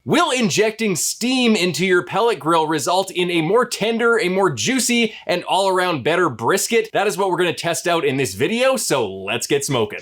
Will injecting steam into your pellet grill result in a more tender, a more juicy, and all-around better brisket? That is what we're gonna test out in this video, so let's get smoking.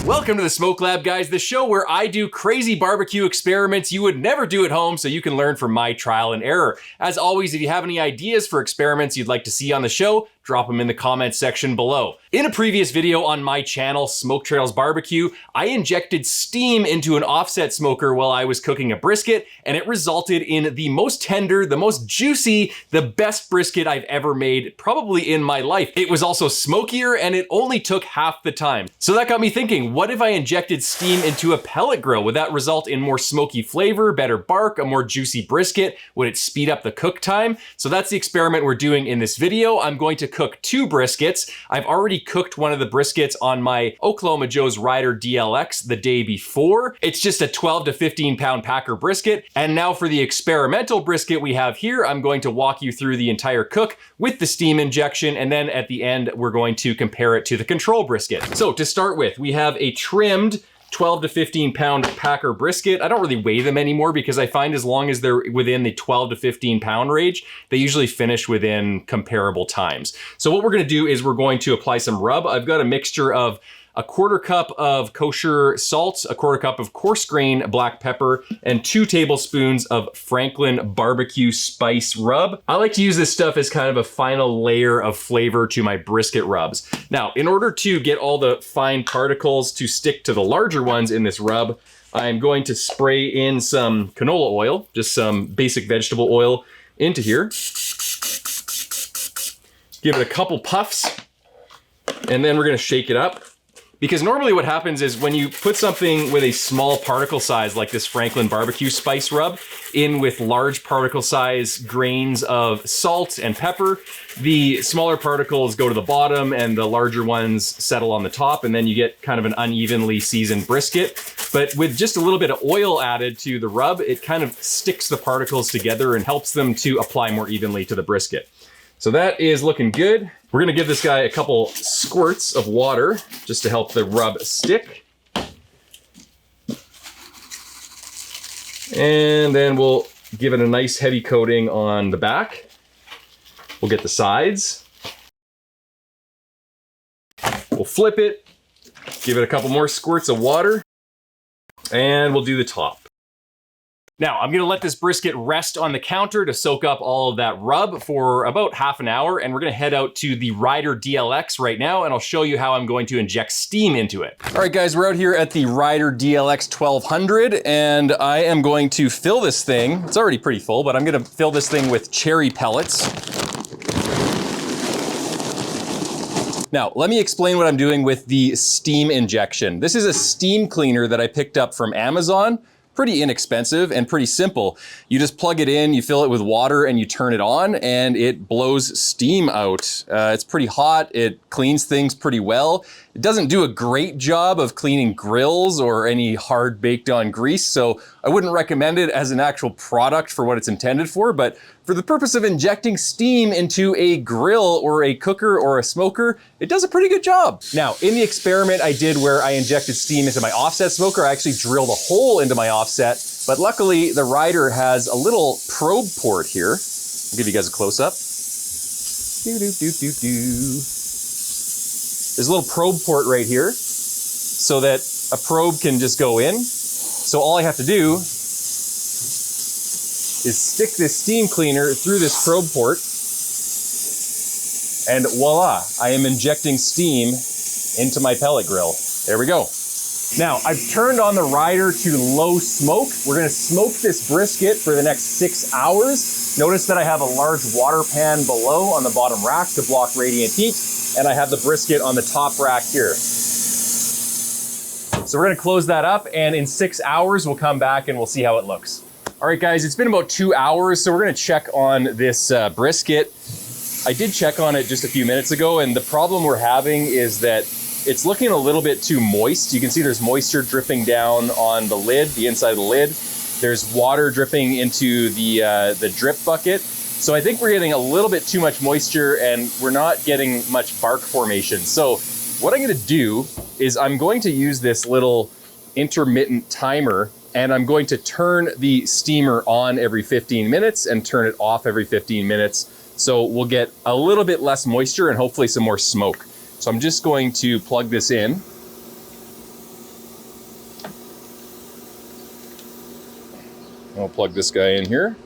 Welcome to the Smoke Lab, guys, the show where I do crazy barbecue experiments you would never do at home so you can learn from my trial and error. As always, if you have any ideas for experiments you'd like to see on the show, drop them in the comments section below. In a previous video on my channel, Smoke Trails Barbecue, I injected steam into an offset smoker while I was cooking a brisket, and it resulted in the most tender, the most juicy, the best brisket I've ever made, probably in my life. It was also smokier, and it only took half the time. So that got me thinking, what if I injected steam into a pellet grill? Would that result in more smoky flavor, better bark, a more juicy brisket? Would it speed up the cook time? So that's the experiment we're doing in this video. I'm going to cook 2 briskets. I've already cooked one of the briskets on my Oklahoma Joe's Rider DLX the day before. It's just a 12 to 15 pound packer brisket. And now for the experimental brisket we have here, I'm going to walk you through the entire cook with the steam injection. And then at the end, we're going to compare it to the control brisket. So to start with, we have a trimmed 12 to 15 pound packer brisket. I don't really weigh them anymore because I find as long as they're within the 12 to 15 pound range, they usually finish within comparable times. So what we're gonna do is we're going to apply some rub. I've got a mixture of a 1/4 cup of kosher salt, a 1/4 cup of coarse grain black pepper, and 2 tablespoons of Franklin BBQ spice rub. I like to use this stuff as kind of a final layer of flavor to my brisket rubs. Now, in order to get all the fine particles to stick to the larger ones in this rub, I'm going to spray in some canola oil, just some basic vegetable oil into here. Give it a couple puffs, and then we're gonna shake it up. Because normally what happens is when you put something with a small particle size like this Franklin BBQ spice rub in with large particle size grains of salt and pepper, the smaller particles go to the bottom and the larger ones settle on the top, and then you get kind of an unevenly seasoned brisket. But with just a little bit of oil added to the rub, it kind of sticks the particles together and helps them to apply more evenly to the brisket. So that is looking good. We're gonna give this guy a couple squirts of water just to help the rub stick. And then we'll give it a nice heavy coating on the back. We'll get the sides. We'll flip it, give it a couple more squirts of water, and we'll do the top. Now, I'm gonna let this brisket rest on the counter to soak up all of that rub for about half an hour, and we're gonna head out to the Rider DLX right now, and I'll show you how I'm going to inject steam into it. All right, guys, we're out here at the Rider DLX 1200, and I am going to fill this thing. It's already pretty full, but I'm gonna fill this thing with cherry pellets. Now, let me explain what I'm doing with the steam injection. This is a steam cleaner that I picked up from Amazon. Pretty inexpensive and pretty simple. You just plug it in, you fill it with water, and you turn it on, and it blows steam out. It's pretty hot, it cleans things pretty well. It doesn't do a great job of cleaning grills or any hard baked on grease, so I wouldn't recommend it as an actual product for what it's intended for, but for the purpose of injecting steam into a grill or a cooker or a smoker, it does a pretty good job. Now, in the experiment I did where I injected steam into my offset smoker, I actually drilled a hole into my offset, but luckily the Rider has a little probe port here. I'll give you guys a close-up. There's a little probe port right here so that a probe can just go in. So all I have to do is stick this steam cleaner through this probe port, and voila, I am injecting steam into my pellet grill. There we go. Now, I've turned on the Rider to low smoke. We're gonna smoke this brisket for the next 6 hours. Notice that I have a large water pan below on the bottom rack to block radiant heat, and I have the brisket on the top rack here. So we're gonna close that up, and in 6 hours, we'll come back and we'll see how it looks. All right, guys, it's been about 2 hours, so we're gonna check on this brisket. I did check on it just a few minutes ago, and the problem we're having is that it's looking a little bit too moist. You can see there's moisture dripping down on the lid, the inside of the lid. There's water dripping into the drip bucket. So I think we're getting a little bit too much moisture and we're not getting much bark formation. So what I'm gonna do is I'm going to use this little intermittent timer, and I'm going to turn the steamer on every 15 minutes and turn it off every 15 minutes. So we'll get a little bit less moisture and hopefully some more smoke. So I'm just going to plug this in. I'll plug this guy in here.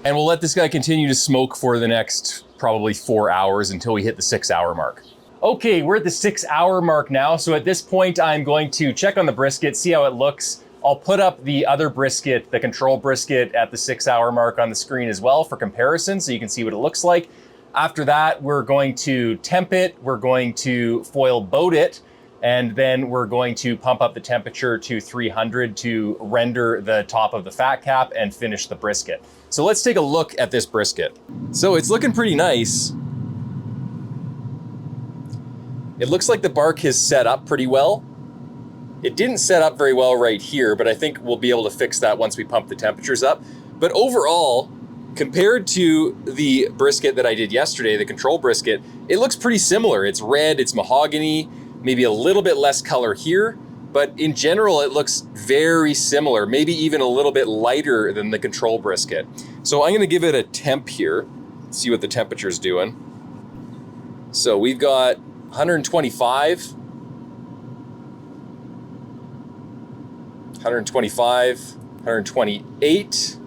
And we'll let this guy continue to smoke for the next probably 4 hours until we hit the 6 hour mark. Okay, we're at the 6 hour mark now. So at this point, I'm going to check on the brisket, see how it looks. I'll put up the other brisket, the control brisket, at the 6 hour mark on the screen as well for comparison, so you can see what it looks like. After that, we're going to temp it, we're going to foil boat it, and then we're going to pump up the temperature to 300 to render the top of the fat cap and finish the brisket. So let's take a look at this brisket. So it's looking pretty nice. It looks like the bark has set up pretty well. It didn't set up very well right here, but I think we'll be able to fix that once we pump the temperatures up. But overall, compared to the brisket that I did yesterday, the control brisket, it looks pretty similar. It's red, it's mahogany, maybe a little bit less color here, but in general, it looks very similar, maybe even a little bit lighter than the control brisket. So I'm gonna give it a temp here, see what the temperature's doing. So we've got 125, 128,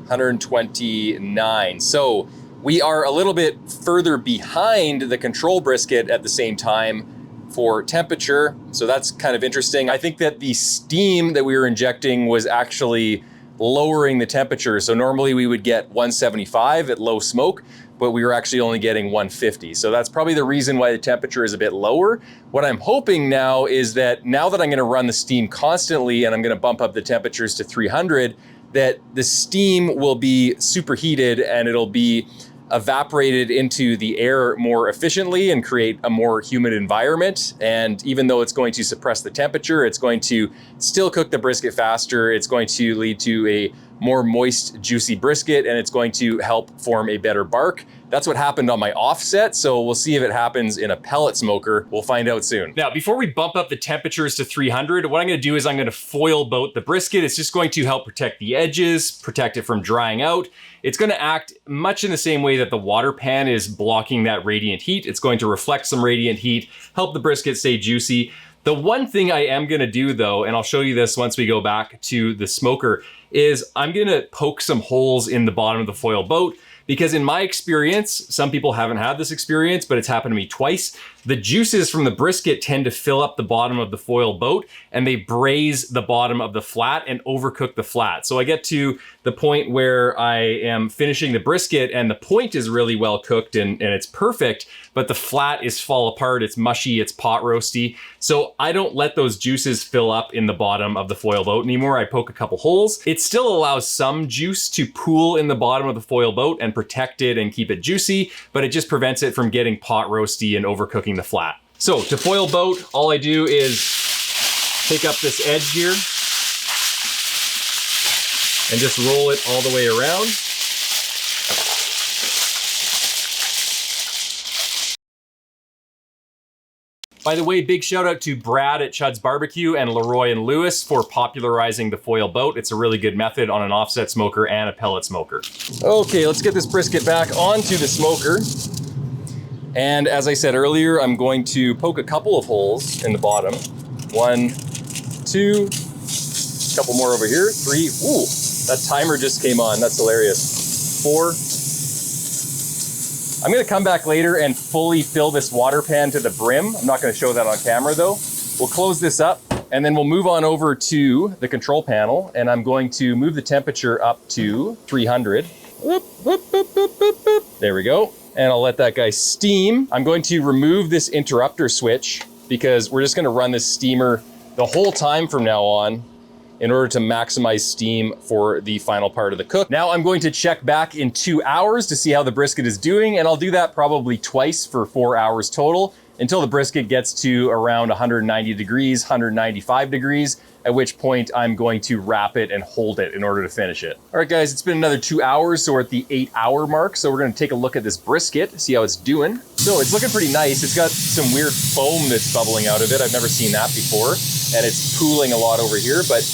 129. So we are a little bit further behind the control brisket at the same time for temperature. So that's kind of interesting. I think that the steam that we were injecting was actually lowering the temperature. So normally we would get 175 at low smoke, but we were actually only getting 150. So that's probably the reason why the temperature is a bit lower. What I'm hoping now is that now that I'm gonna run the steam constantly and I'm gonna bump up the temperatures to 300, that the steam will be superheated and it'll be evaporated into the air more efficiently and create a more humid environment. And even though it's going to suppress the temperature, it's going to still cook the brisket faster. It's going to lead to a more moist, juicy brisket, and it's going to help form a better bark. That's what happened on my offset, so we'll see if it happens in a pellet smoker. We'll find out soon. Now, before we bump up the temperatures to 300, what I'm gonna do is I'm gonna foil boat the brisket. It's just going to help protect the edges, protect it from drying out. It's gonna act much in the same way that the water pan is blocking that radiant heat. It's going to reflect some radiant heat, help the brisket stay juicy. The one thing I am gonna do though, and I'll show you this once we go back to the smoker, is I'm gonna poke some holes in the bottom of the foil boat, because in my experience, some people haven't had this experience, but it's happened to me twice. The juices from the brisket tend to fill up the bottom of the foil boat and they braise the bottom of the flat and overcook the flat. So I get to the point where I am finishing the brisket and the point is really well cooked and it's perfect, but the flat is fall apart, it's mushy, it's pot roasty. So I don't let those juices fill up in the bottom of the foil boat anymore. I poke a couple holes. It still allows some juice to pool in the bottom of the foil boat and protect it and keep it juicy, but it just prevents it from getting pot roasty and overcooking the flat. So to foil boat, all I do is pick up this edge here and just roll it all the way around. By the way, big shout out to Brad at Chud's Barbecue and Leroy and Lewis for popularizing the foil boat. It's a really good method on an offset smoker and a pellet smoker. Okay, let's get this brisket back onto the smoker. And as I said earlier, I'm going to poke a couple of holes in the bottom. 1, 2, couple more over here, 3. Ooh, that timer just came on, that's hilarious. 4. I'm gonna come back later and fully fill this water pan to the brim. I'm not gonna show that on camera though. We'll close this up and then we'll move on over to the control panel and I'm going to move the temperature up to 300. Whoop, whoop, whoop, whoop, whoop, whoop. There we go. And I'll let that guy steam. I'm going to remove this interrupter switch because we're just gonna run this steamer the whole time from now on in order to maximize steam for the final part of the cook. Now I'm going to check back in 2 hours to see how the brisket is doing, and I'll do that probably twice for 4 hours total. until the brisket gets to around 190 degrees, 195 degrees, at which point I'm going to wrap it and hold it in order to finish it. All right, guys, it's been another 2 hours, so we're at the 8-hour mark. So we're gonna take a look at this brisket, see how it's doing. So it's looking pretty nice. It's got some weird foam that's bubbling out of it. I've never seen that before, and it's pooling a lot over here, but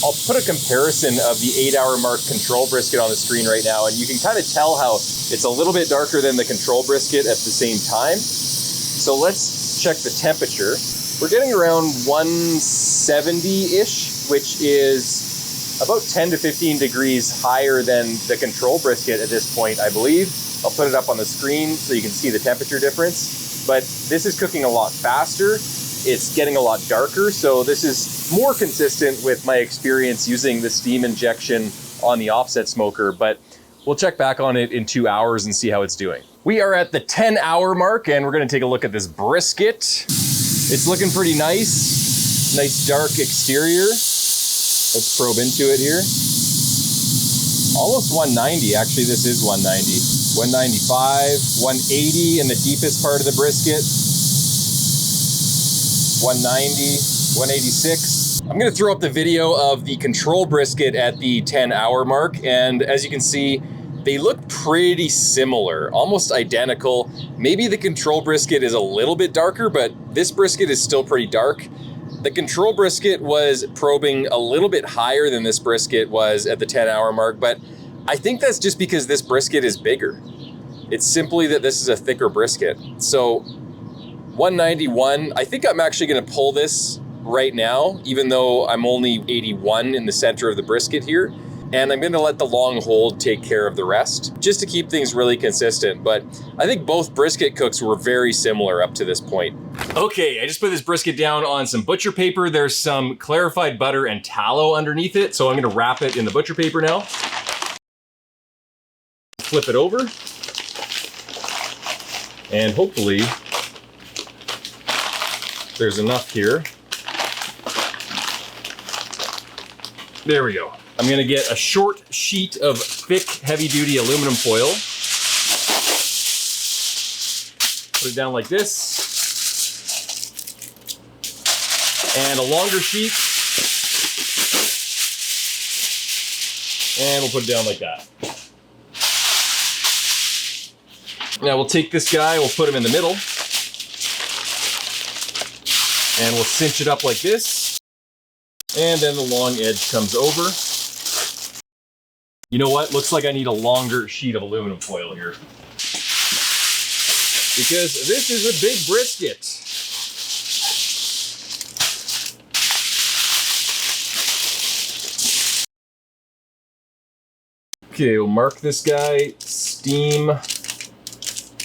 I'll put a comparison of the 8-hour mark control brisket on the screen right now, and you can kind of tell how it's a little bit darker than the control brisket at the same time. So let's check the temperature. We're getting around 170-ish, which is about 10 to 15 degrees higher than the control brisket at this point, I believe. I'll put it up on the screen so you can see the temperature difference. But this is cooking a lot faster. It's getting a lot darker, so this is more consistent with my experience using the steam injection on the offset smoker, but we'll check back on it in 2 hours and see how it's doing. We are at the 10-hour mark, and we're gonna take a look at this brisket. It's looking pretty nice. Nice dark exterior. Let's probe into it here. Almost 190, actually this is 190. 195, 180 in the deepest part of the brisket. 190, 186. I'm gonna throw up the video of the control brisket at the 10-hour mark, and as you can see, they look pretty similar, almost identical. Maybe the control brisket is a little bit darker, but this brisket is still pretty dark. The control brisket was probing a little bit higher than this brisket was at the 10-hour mark, but I think that's just because this brisket is bigger. It's simply that this is a thicker brisket. So 191, I think I'm actually gonna pull this right now, even though I'm only 81 in the center of the brisket here. And I'm gonna let the long hold take care of the rest, just to keep things really consistent. But I think both brisket cooks were very similar up to this point. Okay, I just put this brisket down on some butcher paper. There's some clarified butter and tallow underneath it, so I'm gonna wrap it in the butcher paper now. Flip it over. And hopefully, there's enough here. There we go. I'm gonna get a short sheet of thick, heavy-duty aluminum foil. Put it down like this. And a longer sheet. And we'll put it down like that. Now we'll take this guy, we'll put him in the middle. And we'll cinch it up like this. And then the long edge comes over. You know what? Looks like I need a longer sheet of aluminum foil here. Because this is a big brisket. Okay, we'll mark this guy steam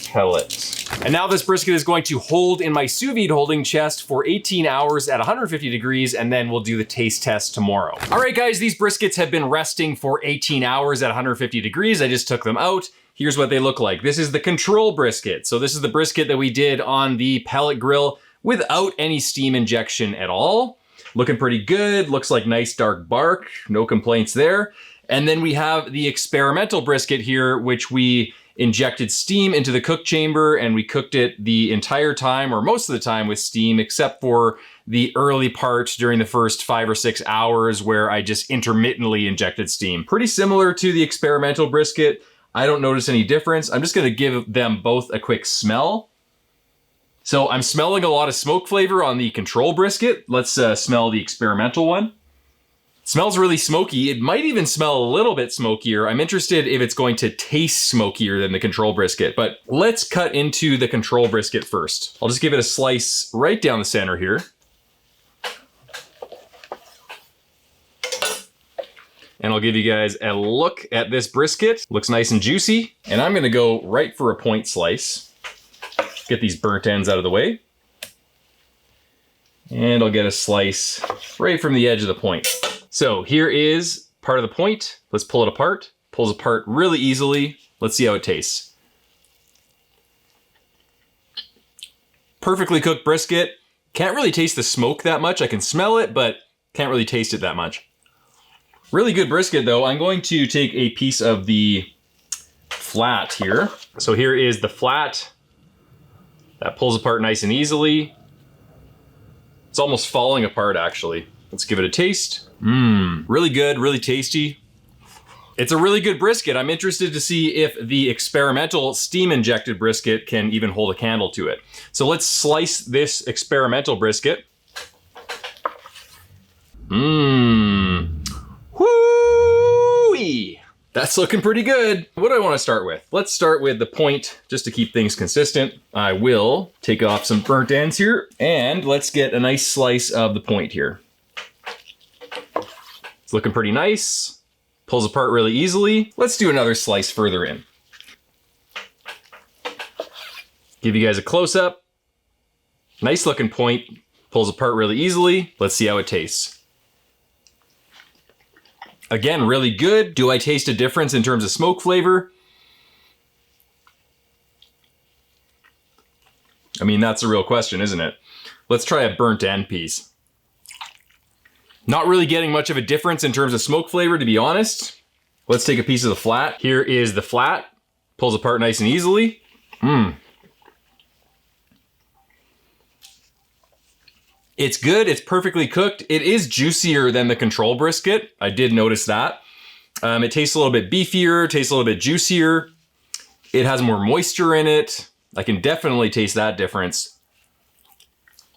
pellet. And now this brisket is going to hold in my sous vide holding chest for 18 hours at 150 degrees, and then we'll do the taste test tomorrow. All right, guys, these briskets have been resting for 18 hours at 150 degrees. I just took them out. Here's what they look like. This is the control brisket. So this is the brisket that we did on the pellet grill without any steam injection at all. Looking pretty good. Looks like nice dark bark. No complaints there. And then we have the experimental brisket here, which we injected steam into the cook chamber, and we cooked it the entire time, or most of the time, with steam, except for the early part during the first 5 or 6 hours where I just intermittently injected steam. Pretty similar to the experimental brisket. I don't notice any difference. I'm just gonna give them both a quick smell. So I'm smelling a lot of smoke flavor on the control brisket. Let's smell the experimental one. It smells really smoky. It might even smell a little bit smokier. I'm interested if it's going to taste smokier than the control brisket, but let's cut into the control brisket first. I'll just give it a slice right down the center here. And I'll give you guys a look at this brisket. Looks nice and juicy. And I'm gonna go right for a point slice. Get these burnt ends out of the way. And I'll get a slice right from the edge of the point. So here is part of the point. Let's pull it apart. Pulls apart really easily. Let's see how it tastes. Perfectly cooked brisket. Can't really taste the smoke that much. I can smell it, but can't really taste it that much. Really good brisket though. I'm going to take a piece of the flat here. So here is the flat. That pulls apart nice and easily. It's almost falling apart actually. Let's give it a taste. Really good, really tasty. It's a really good brisket. I'm interested to see if the experimental steam-injected brisket can even hold a candle to it. So let's slice this experimental brisket. Whoo-wee! That's looking pretty good. What do I want to start with? Let's start with the point, just to keep things consistent. I will take off some burnt ends here, and let's get a nice slice of the point here. It's looking pretty nice. Pulls apart really easily. Let's do another slice further in. Give you guys a close-up. Nice looking point. Pulls apart really easily. Let's see how it tastes. Again, really good. Do I taste a difference in terms of smoke flavor? I mean, that's a real question, isn't it? Let's try a burnt end piece. Not really getting much of a difference in terms of smoke flavor, to be honest. Let's take a piece of the flat. Here is the flat. Pulls apart nice and easily. It's good, it's perfectly cooked. It is juicier than the control brisket. I did notice that. It tastes a little bit beefier, tastes a little bit juicier. It has more moisture in it. I can definitely taste that difference.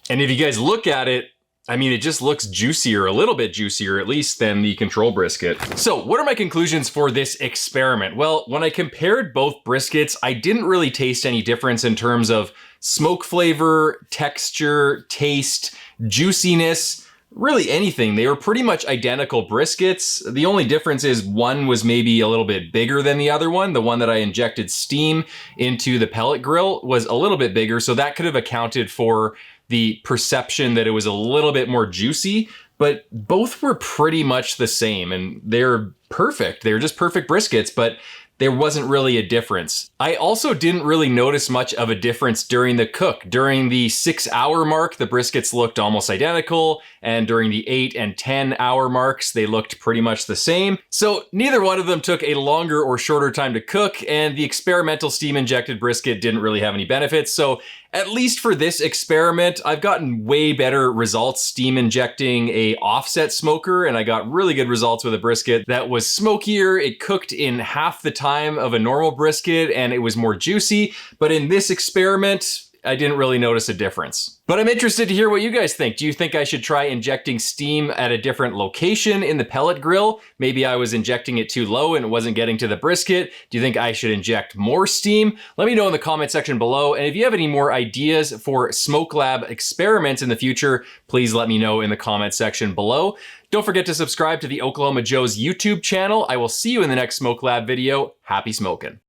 And if you guys look at it, I mean, it just looks juicier, a little bit juicier at least, than the control brisket. So what are my conclusions for this experiment? Well, when I compared both briskets, I didn't really taste any difference in terms of smoke flavor, texture, taste, juiciness, really anything. They were pretty much identical briskets. The only difference is one was maybe a little bit bigger than the other one. The one that I injected steam into the pellet grill was a little bit bigger, so that could have accounted for the perception that it was a little bit more juicy, but both were pretty much the same, and they're perfect. They're just perfect briskets, but there wasn't really a difference. I also didn't really notice much of a difference during the cook. During the 6-hour mark, the briskets looked almost identical, and during the 8 and 10-hour marks, they looked pretty much the same. So neither one of them took a longer or shorter time to cook, and the experimental steam-injected brisket didn't really have any benefits. So at least for this experiment, I've gotten way better results steam injecting a offset smoker, and I got really good results with a brisket that was smokier. It cooked in half the time of a normal brisket, and it was more juicy. But in this experiment, I didn't really notice a difference. But I'm interested to hear what you guys think. Do you think I should try injecting steam at a different location in the pellet grill? Maybe I was injecting it too low and it wasn't getting to the brisket. Do you think I should inject more steam? Let me know in the comment section below. And if you have any more ideas for Smoke Lab experiments in the future, please let me know in the comment section below. Don't forget to subscribe to the Oklahoma Joe's YouTube channel. I will see you in the next Smoke Lab video. Happy smoking.